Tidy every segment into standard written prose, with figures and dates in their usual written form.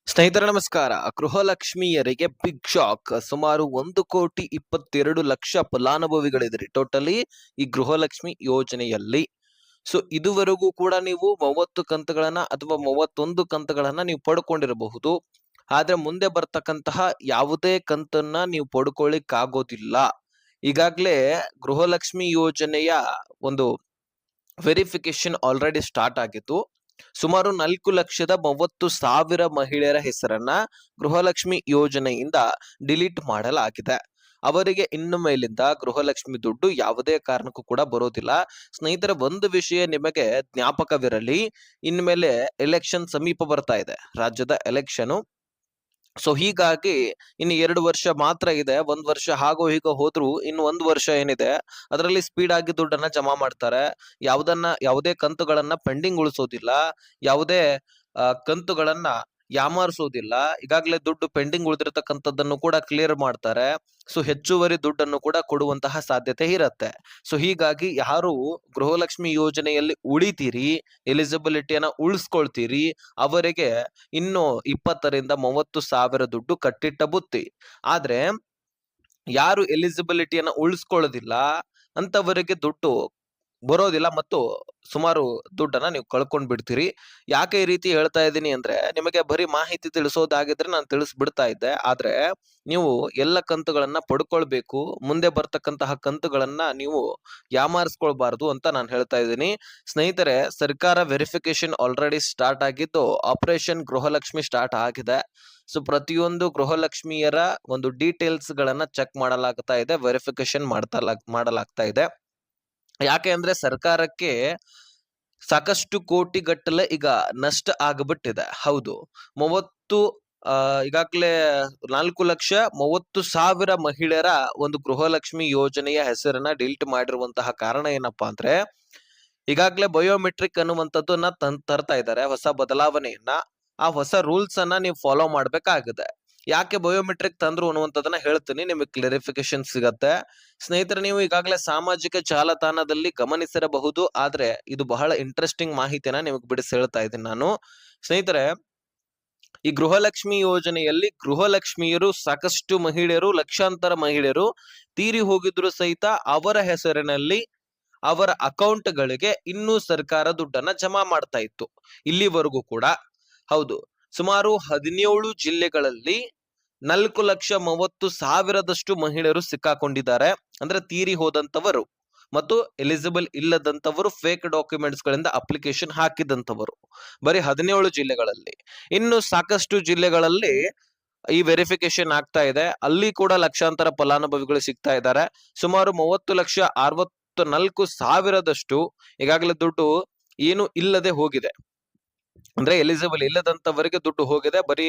ಸ್ನೇಹಿತರೆ ನಮಸ್ಕಾರ. ಗೃಹಲಕ್ಷ್ಮಿಯರಿಗೆ big shock. ಸುಮಾರು 1,22,00,000 ಫಲಾನುಭವಿಗಳಿದ್ರಿ ಟೋಟಲಿ ಈ ಗೃಹಲಕ್ಷ್ಮಿ ಯೋಜನೆಯಲ್ಲಿ. ಸೊ ಇದುವರೆಗೂ ಕೂಡ ನೀವು 30 ಕಂತುಗಳನ್ನ ಅಥವಾ 31 ಕಂತುಗಳನ್ನ ನೀವು ಪಡ್ಕೊಂಡಿರಬಹುದು. ಆದ್ರೆ ಮುಂದೆ ಬರ್ತಕ್ಕಂತಹ ಯಾವುದೇ ಕಂತನ್ನ ನೀವು ಪಡ್ಕೊಳ್ಳಿಕ್ಕಾಗೋದಿಲ್ಲ. ಈಗಾಗ್ಲೇ ಗೃಹಲಕ್ಷ್ಮಿ ಯೋಜನೆಯ ಒಂದು ವೆರಿಫಿಕೇಶನ್ ಆಲ್ರೆಡಿ ಸ್ಟಾರ್ಟ್ ಆಗಿತ್ತು. ಸುಮಾರು 4,30,000 ಮಹಿಳೆಯರ ಹೆಸರನ್ನ ಗೃಹಲಕ್ಷ್ಮಿ ಯೋಜನೆಯಿಂದ ಡಿಲೀಟ್ ಮಾಡಲಾಗಿದೆ. ಅವರಿಗೆ ಇನ್ನು ಮೇಲಿಂದ ಗೃಹಲಕ್ಷ್ಮಿ ದುಡ್ಡು ಯಾವುದೇ ಕಾರಣಕ್ಕೂ ಕೂಡ ಬರೋದಿಲ್ಲ. ಸ್ನೇಹಿತರೆ, ಒಂದು ವಿಷಯ ನಿಮಗೆ ಜ್ಞಾಪಕವಿರಲಿ, ಇನ್ಮೇಲೆ ಎಲೆಕ್ಷನ್ ಸಮೀಪ ಬರ್ತಾ ಇದೆ, ರಾಜ್ಯದ ಎಲೆಕ್ಷನ್. ಸೊ ಹೀಗಾಗಿ ಇನ್ನು 2 ವರ್ಷ ಮಾತ್ರ ಇದೆ. 1 ವರ್ಷ ಹಾಗೋ ಹೀಗೋ ಹೋದ್ರು ಇನ್ನು 1 ವರ್ಷ ಏನಿದೆ ಅದರಲ್ಲಿ ಸ್ಪೀಡ್ ಆಗಿ ದುಡ್ಡನ್ನ ಜಮಾ ಮಾಡ್ತಾರೆ. ಯಾವುದೇ ಕಂತುಗಳನ್ನ ಪೆಂಡಿಂಗ್ ಉಳಿಸೋದಿಲ್ಲ, ಯಾವುದೇ ಕಂತುಗಳನ್ನ ಯಾಮಾರಿಸೋದಿಲ್ಲ. ಈಗಾಗಲೇ ದುಡ್ಡು ಪೆಂಡಿಂಗ್ ಉಳಿದಿರತಕ್ಕಂಥದ್ದನ್ನು ಕೂಡ ಕ್ಲಿಯರ್ ಮಾಡ್ತಾರೆ. ಸೊ ಹೆಚ್ಚುವರಿ ದುಡ್ಡನ್ನು ಕೂಡ ಕೊಡುವಂತಹ ಸಾಧ್ಯತೆ ಇರತ್ತೆ. ಸೊ ಹೀಗಾಗಿ ಯಾರು ಗೃಹಲಕ್ಷ್ಮಿ ಯೋಜನೆಯಲ್ಲಿ ಉಳಿತೀರಿ, ಎಲಿಜಿಬಿಲಿಟಿಯನ್ನ ಉಳಿಸ್ಕೊಳ್ತೀರಿ, ಅವರಿಗೆ ಇನ್ನು 20,000-30,000 ದುಡ್ಡು ಕಟ್ಟಿಟ್ಟ ಬುತ್ತಿ. ಆದ್ರೆ ಯಾರು ಎಲಿಜಿಬಿಲಿಟಿಯನ್ನ ಉಳಿಸ್ಕೊಳ್ಳೋದಿಲ್ಲ ಅಂತವರಿಗೆ ದುಡ್ಡು ಬರೋದಿಲ್ಲ ಮತ್ತು ಸುಮಾರು ದುಡ್ಡನ್ನ ನೀವು ಕಳ್ಕೊಂಡ್ ಬಿಡ್ತೀರಿ. ಯಾಕೆ ಈ ರೀತಿ ಹೇಳ್ತಾ ಇದ್ದೀನಿ ಅಂದ್ರೆ, ನಿಮಗೆ ಬರೀ ಮಾಹಿತಿ ತಿಳಿಸೋದಾಗಿದ್ರೆ ನಾನು ತಿಳಿಸ್ಬಿಡ್ತಾ ಇದ್ದೆ. ಆದ್ರೆ ನೀವು ಎಲ್ಲ ಕಂತುಗಳನ್ನ ಪಡ್ಕೊಳ್ಬೇಕು. ಮುಂದೆ ಬರ್ತಕ್ಕಂತಹ ಕಂತುಗಳನ್ನ ನೀವು ಯಾಮಾರಿಸ್ಕೊಳ್ಬಾರ್ದು ಅಂತ ನಾನು ಹೇಳ್ತಾ ಇದ್ದೀನಿ. ಸ್ನೇಹಿತರೆ, ಸರ್ಕಾರ ವೆರಿಫಿಕೇಶನ್ ಆಲ್ರೆಡಿ ಸ್ಟಾರ್ಟ್ ಆಗಿದ್ದು, ಆಪರೇಷನ್ ಗೃಹಲಕ್ಷ್ಮಿ ಸ್ಟಾರ್ಟ್ ಆಗಿದೆ. ಸೊ ಪ್ರತಿಯೊಂದು ಗೃಹಲಕ್ಷ್ಮಿಯರ ಒಂದು ಡೀಟೇಲ್ಸ್ ಗಳನ್ನ ಚೆಕ್ ಮಾಡಲಾಗ್ತಾ ಇದೆ, ವೆರಿಫಿಕೇಶನ್ ಮಾಡಲಾಗ್ತಾ ಇದೆ. ಯಾಕೆ ಅಂದ್ರೆ ಸರ್ಕಾರಕ್ಕೆ ಸಾಕಷ್ಟು ಕೋಟಿಗಟ್ಟಲೆ ಈಗ ನಷ್ಟ ಆಗ್ಬಿಟ್ಟಿದೆ. ಹೌದು, 30 ಈಗಾಗಲೇ 4,30,000 ಮಹಿಳೆಯರ ಒಂದು ಗೃಹಲಕ್ಷ್ಮಿ ಯೋಜನೆಯ ಹೆಸರನ್ನ ಡಿಲೀಟ್ ಮಾಡಿರುವಂತಹ ಕಾರಣ ಏನಪ್ಪಾ ಅಂದ್ರೆ, ಈಗಾಗಲೇ ಬಯೋಮೆಟ್ರಿಕ್ ಅನ್ನುವಂಥದ್ದನ್ನ ತರ್ತಾ ಇದ್ದಾರೆ, ಹೊಸ ಬದಲಾವಣೆಯನ್ನ. ಆ ಹೊಸ ರೂಲ್ಸ್ ಅನ್ನ ನೀವು ಫಾಲೋ ಮಾಡ್ಬೇಕಾಗಿದೆ. ಯಾಕೆ ಬಯೋಮೆಟ್ರಿಕ್ ತಂದ್ರು ಅನ್ನುವಂಥದ್ದನ್ನ ಹೇಳ್ತೀನಿ, ನಿಮಗೆ ಕ್ಲಾರಿಫಿಕೇಶನ್ ಸಿಗತ್ತೆ. ಸ್ನೇಹಿತರೆ, ನೀವು ಈಗಾಗಲೇ ಸಾಮಾಜಿಕ ಜಾಲತಾಣದಲ್ಲಿ ಗಮನಿಸಿರಬಹುದು, ಆದ್ರೆ ಇದು ಬಹಳ ಇಂಟ್ರೆಸ್ಟಿಂಗ್ ಮಾಹಿತಿನ ನಿಮಗೆ ಬಿಡಿಸಿ ಹೇಳ್ತಾ ಇದ್ದೀನಿ ನಾನು. ಸ್ನೇಹಿತರೆ, ಈ ಗೃಹಲಕ್ಷ್ಮಿ ಯೋಜನೆಯಲ್ಲಿ ಗೃಹಲಕ್ಷ್ಮಿಯರು ಸಾಕಷ್ಟು ಮಹಿಳೆಯರು, ಲಕ್ಷಾಂತರ ಮಹಿಳೆಯರು ತೀರಿ ಹೋಗಿದ್ರು ಸಹಿತ ಅವರ ಹೆಸರಿನಲ್ಲಿ ಅವರ ಅಕೌಂಟ್ಗಳಿಗೆ ಇನ್ನೂ ಸರ್ಕಾರ ದುಡ್ಡನ್ನ ಜಮಾ ಮಾಡ್ತಾ ಇತ್ತು ಇಲ್ಲಿವರೆಗೂ ಕೂಡ. ಹೌದು, ಸುಮಾರು 17 ಜಿಲ್ಲೆಗಳಲ್ಲಿ 4,30,000 ಮಹಿಳೆಯರು ಸಿಕ್ಕಾಕೊಂಡಿದ್ದಾರೆ. ಅಂದ್ರೆ ತೀರಿ ಹೋದಂತವರು ಮತ್ತು ಎಲಿಜಿಬಲ್ ಇಲ್ಲದಂತವರು, ಫೇಕ್ ಡಾಕ್ಯುಮೆಂಟ್ಸ್ ಗಳಿಂದ ಅಪ್ಲಿಕೇಶನ್ ಹಾಕಿದಂತವರು, ಬರೀ 17 ಜಿಲ್ಲೆಗಳಲ್ಲಿ. ಇನ್ನು ಸಾಕಷ್ಟು ಜಿಲ್ಲೆಗಳಲ್ಲಿ ಈ ವೆರಿಫಿಕೇಶನ್ ಆಗ್ತಾ ಇದೆ, ಅಲ್ಲಿ ಕೂಡ ಲಕ್ಷಾಂತರ ಫಲಾನುಭವಿಗಳು ಸಿಗ್ತಾ ಇದ್ದಾರೆ. ಸುಮಾರು 30,64,000 ಈಗಾಗಲೇ ದುಡ್ಡು ಏನು ಇಲ್ಲದೆ ಹೋಗಿದೆ, ಅಂದ್ರೆ ಎಲಿಜಿಬಲ್ ಇಲ್ಲದಂತವರಿಗೆ ದುಡ್ಡು ಹೋಗಿದೆ. ಬರೀ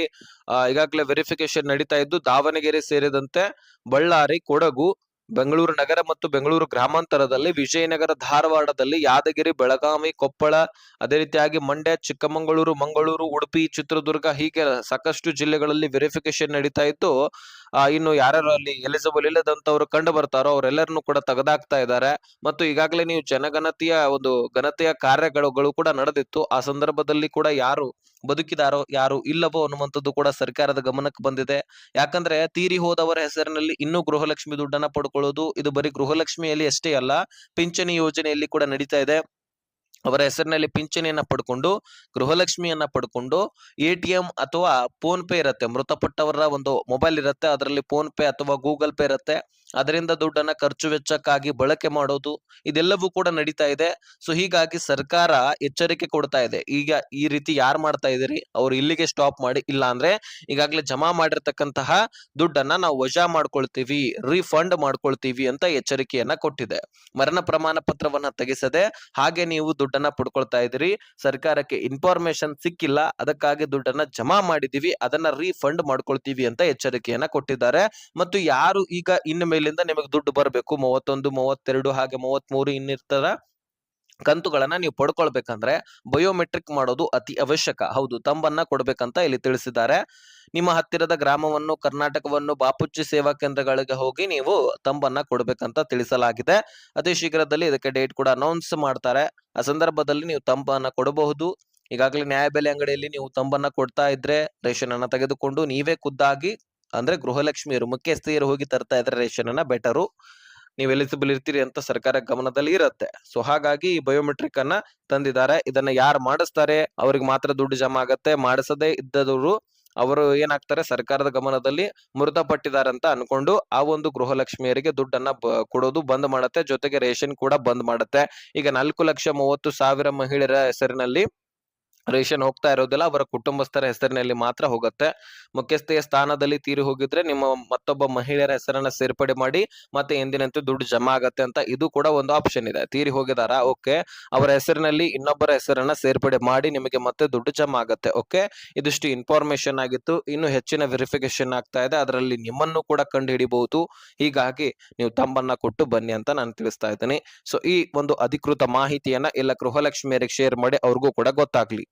ಈಗಾಗಲೇ ವೆರಿಫಿಕೇಶನ್ ನಡೀತಾ ಇದ್ದು, ದಾವಣಗೆರೆ ಸೇರಿದಂತೆ ಬಳ್ಳಾರಿ, ಕೊಡಗು, ಬೆಂಗಳೂರು ನಗರ ಮತ್ತು ಬೆಂಗಳೂರು ಗ್ರಾಮಾಂತರದಲ್ಲಿ, ವಿಜಯನಗರ, ಧಾರವಾಡದಲ್ಲಿ, ಯಾದಗಿರಿ, ಬೆಳಗಾವಿ, ಕೊಪ್ಪಳ, ಅದೇ ರೀತಿಯಾಗಿ ಮಂಡ್ಯ, ಚಿಕ್ಕಮಗಳೂರು, ಮಂಗಳೂರು, ಉಡುಪಿ, ಚಿತ್ರದುರ್ಗ, ಹೀಗೆ ಸಾಕಷ್ಟು ಜಿಲ್ಲೆಗಳಲ್ಲಿ ವೆರಿಫಿಕೇಶನ್ ನಡೀತಾ ಇದ್ದು, ಇನ್ನು ಯಾರ್ಯಾರು ಅಲ್ಲಿ ಎಲಿಜಿಬಲ್ ಇಲ್ಲದಂತವ್ರು ಕಂಡು ಬರ್ತಾರೋ ಅವರೆಲ್ಲರನ್ನು ಕೂಡ ತೆಗೆದಾಕ್ತಾ ಇದ್ದಾರೆ. ಮತ್ತು ಈಗಾಗಲೇ ನೀವು ಜನಗಣತಿಯ ಒಂದು ಗಣತಿಯ ಕಾರ್ಯಗಳು ಕೂಡ ನಡೆದಿತ್ತು. ಆ ಸಂದರ್ಭದಲ್ಲಿ ಕೂಡ ಯಾರು ಬದುಕಿದಾರೋ ಯಾರು ಇಲ್ಲವೋ ಅನ್ನುವಂಥದ್ದು ಕೂಡ ಸರ್ಕಾರದ ಗಮನಕ್ಕೆ ಬಂದಿದೆ. ಯಾಕಂದ್ರೆ ತೀರಿ ಹೋದವರ ಹೆಸರಿನಲ್ಲಿ ಇನ್ನೂ ಗೃಹಲಕ್ಷ್ಮಿ ದುಡ್ಡನ್ನ ಪಡ್ಕೊಳ್ಳೋದು, ಇದು ಬರೀ ಗೃಹಲಕ್ಷ್ಮಿಯಲ್ಲಿ ಅಷ್ಟೇ ಅಲ್ಲ, ಪಿಂಚಣಿ ಯೋಜನೆಯಲ್ಲಿ ಕೂಡ ನಡೀತಾ ಇದೆ. ಅವರ ಹೆಸರಿನಲ್ಲಿ ಪಿಂಚಣಿಯನ್ನ ಪಡ್ಕೊಂಡು, ಗೃಹಲಕ್ಷ್ಮಿಯನ್ನ ಪಡ್ಕೊಂಡು, ATM ಅಥವಾ ಫೋನ್ ಪೇ ಇರುತ್ತೆ, ಮೃತಪಟ್ಟವರ ಒಂದು ಮೊಬೈಲ್ ಇರುತ್ತೆ, ಅದರಲ್ಲಿ ಫೋನ್ ಪೇ ಅಥವಾ ಗೂಗಲ್ ಪೇ ಇರುತ್ತೆ, ಅದರಿಂದ ದುಡ್ಡನ್ನ ಖರ್ಚು ವೆಚ್ಚಕ್ಕಾಗಿ ಬಳಕೆ ಮಾಡೋದು, ಇದೆಲ್ಲವೂ ಕೂಡ ನಡೀತಾ ಇದೆ. ಸೊ ಹೀಗಾಗಿ ಸರ್ಕಾರ ಎಚ್ಚರಿಕೆ ಕೊಡ್ತಾ ಇದೆ, ಈಗ ಈ ರೀತಿ ಯಾರು ಮಾಡ್ತಾ ಇದೀರಿ ಅವ್ರು ಇಲ್ಲಿಗೆ ಸ್ಟಾಪ್ ಮಾಡಿ, ಇಲ್ಲ ಅಂದ್ರೆ ಈಗಾಗಲೇ ಜಮಾ ಮಾಡಿರ್ತಕ್ಕಂತಹ ದುಡ್ಡನ್ನ ನಾವು ವಜಾ ಮಾಡ್ಕೊಳ್ತೀವಿ, ರೀಫಂಡ್ ಮಾಡ್ಕೊಳ್ತೀವಿ ಅಂತ ಎಚ್ಚರಿಕೆಯನ್ನ ಕೊಟ್ಟಿದೆ. ಮರಣ ಪ್ರಮಾಣ ಪತ್ರವನ್ನ ತೆಗೆಸದೆ ಹಾಗೆ ನೀವು ದುಡ್ಡನ್ನ ಪಡ್ಕೊಳ್ತಾ ಇದ್ದೀರಿ, ಸರ್ಕಾರಕ್ಕೆ ಇನ್ಫಾರ್ಮೇಶನ್ ಸಿಕ್ಕಿಲ್ಲ, ಅದಕ್ಕಾಗಿ ದುಡ್ಡನ್ನ ಜಮಾ ಮಾಡಿದೀವಿ, ಅದನ್ನ ರೀಫಂಡ್ ಮಾಡ್ಕೊಳ್ತೀವಿ ಅಂತ ಎಚ್ಚರಿಕೆಯನ್ನ ಕೊಟ್ಟಿದ್ದಾರೆ. ಮತ್ತು ಯಾರು ಈಗ ಇನ್ನು ಮೇಲಿಂದ ನಿಮಗೆ ದುಡ್ಡು ಬರಬೇಕು, 31, 32 ಹಾಗೆ 33 ಇನ್ನಿರ್ತರ ಕಂತುಗಳನ್ನ ನೀವು ಪಡ್ಕೊಳ್ಬೇಕಂದ್ರೆ ಬಯೋಮೆಟ್ರಿಕ್ ಮಾಡೋದು ಅತಿ ಅವಶ್ಯಕ. ಹೌದು, ತಂಬನ್ನ ಕೊಡ್ಬೇಕಂತ ಇಲ್ಲಿ ತಿಳಿಸಿದ್ದಾರೆ. ನಿಮ್ಮ ಹತ್ತಿರದ ಗ್ರಾಮವನ್ನು, ಕರ್ನಾಟಕವನ್ನು, ಬಾಪೂಜಿ ಸೇವಾ ಕೇಂದ್ರಗಳಿಗೆ ಹೋಗಿ ನೀವು ತಂಬನ್ನ ಕೊಡ್ಬೇಕಂತ ತಿಳಿಸಲಾಗಿದೆ. ಅತಿ ಶೀಘ್ರದಲ್ಲಿ ಇದಕ್ಕೆ ಡೇಟ್ ಕೂಡ ಅನೌನ್ಸ್ ಮಾಡ್ತಾರೆ. ಆ ಸಂದರ್ಭದಲ್ಲಿ ನೀವು ತಂಬನ್ನ ಕೊಡಬಹುದು. ಈಗಾಗಲೇ ನ್ಯಾಯಬೆಲೆ ಅಂಗಡಿಯಲ್ಲಿ ನೀವು ತಂಬನ್ನ ಕೊಡ್ತಾ ಇದ್ರೆ ರೇಷನ್ ಅನ್ನ ತೆಗೆದುಕೊಂಡು ನೀವೇ ಖುದ್ದಾಗಿ ಅಂದ್ರೆ ಗೃಹಲಕ್ಷ್ಮಿಯರು ಮುಖ್ಯಸ್ಥೆಯರು ಹೋಗಿ ತರ್ತಾ ಇದ್ರೆ ರೇಷನ್ ಅನ್ನ ಬೆಟರು. ನೀವು ಎಲಿಜಿಬಲ್ ಇರ್ತೀರಿ ಅಂತ ಸರ್ಕಾರ ಗಮನದಲ್ಲಿ ಇರುತ್ತೆ. ಸೊ ಹಾಗಾಗಿ ಈ ಬಯೋಮೆಟ್ರಿಕ್ ಅನ್ನ ತಂದಿದ್ದಾರೆ. ಇದನ್ನ ಯಾರು ಮಾಡಿಸ್ತಾರೆ ಅವ್ರಿಗೆ ಮಾತ್ರ ದುಡ್ಡು ಜಮಾ ಆಗತ್ತೆ. ಮಾಡಿಸದೇ ಇದ್ದವರು ಅವರು ಏನಾಗ್ತಾರೆ, ಸರ್ಕಾರದ ಗಮನದಲ್ಲಿ ಮೃತಪಟ್ಟಿದ್ದಾರೆ ಅಂತ ಅನ್ಕೊಂಡು ಆ ಒಂದು ಗೃಹಲಕ್ಷ್ಮಿಯರಿಗೆ ದುಡ್ಡನ್ನ ಕೊಡೋದು ಬಂದ್ ಮಾಡುತ್ತೆ. ಜೊತೆಗೆ ರೇಷನ್ ಕೂಡ ಬಂದ್ ಮಾಡುತ್ತೆ. ಈಗ 4,30,000 ಮಹಿಳೆಯರ ಹೆಸರಿನಲ್ಲಿ ರೇಷನ್ ಹೋಗ್ತಾ ಇರೋದಿಲ್ಲ, ಅವರ ಕುಟುಂಬಸ್ಥರ ಹೆಸರಿನಲ್ಲಿ ಮಾತ್ರ ಹೋಗುತ್ತೆ. ಮುಖ್ಯಸ್ಥೆಯ ಸ್ಥಾನದಲ್ಲಿ ತೀರಿ ಹೋಗಿದ್ರೆ ನಿಮ್ಮ ಮತ್ತೊಬ್ಬ ಮಹಿಳೆಯರ ಹೆಸರನ್ನ ಸೇರ್ಪಡೆ ಮಾಡಿ ಮತ್ತೆ ಎಂದಿನಂತೆ ದುಡ್ಡು ಜಮಾ ಆಗತ್ತೆ ಅಂತ ಇದು ಕೂಡ ಒಂದು ಆಪ್ಷನ್ ಇದೆ. ತೀರಿ ಹೋಗಿದಾರ, ಓಕೆ, ಅವರ ಹೆಸರಿನಲ್ಲಿ ಇನ್ನೊಬ್ಬರ ಹೆಸರನ್ನ ಸೇರ್ಪಡೆ ಮಾಡಿ ನಿಮಗೆ ಮತ್ತೆ ದುಡ್ಡು ಜಮಾ ಆಗತ್ತೆ. ಓಕೆ, ಇದಿಷ್ಟು ಇನ್ಫಾರ್ಮೇಶನ್ ಆಗಿತ್ತು. ಇನ್ನು ಹೆಚ್ಚಿನ ವೆರಿಫಿಕೇಶನ್ ಆಗ್ತಾ ಇದೆ, ಅದರಲ್ಲಿ ನಿಮ್ಮನ್ನು ಕೂಡ ಕಂಡು ಹಿಡಿಬಹುದು. ಹೀಗಾಗಿ ನೀವು ತಂಬನ್ನ ಕೊಟ್ಟು ಬನ್ನಿ ಅಂತ ನಾನು ತಿಳಿಸ್ತಾ ಇದ್ದೀನಿ. ಸೊ ಈ ಒಂದು ಅಧಿಕೃತ ಮಾಹಿತಿಯನ್ನ ಎಲ್ಲ ಗೃಹಲಕ್ಷ್ಮಿಯರಿಗೆ ಶೇರ್ ಮಾಡಿ ಅವ್ರಿಗೂ ಕೂಡ ಗೊತ್ತಾಗ್ಲಿ.